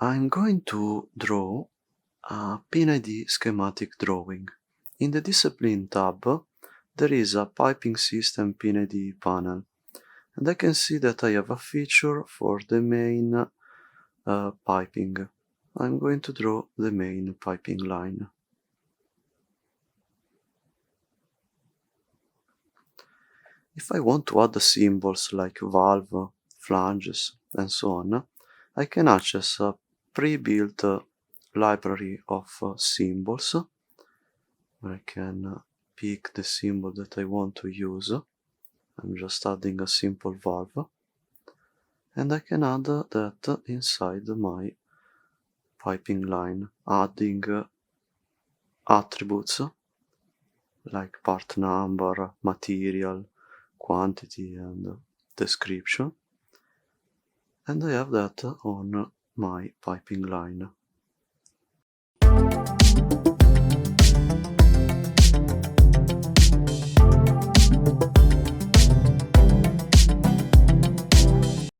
I'm going to draw a P&ID schematic drawing. In the Discipline tab, there is a Piping System P&ID panel, and I can see that I have a feature for the main piping. I'm going to draw the main piping line. If I want to add symbols like valve, flanges, and so on, I can access a pre-built library of symbols. I can pick the symbol that I want to use. I'm just adding a simple valve, and I can add that inside my piping line, adding attributes like part number, material, quantity, and description, and I have that on my piping line.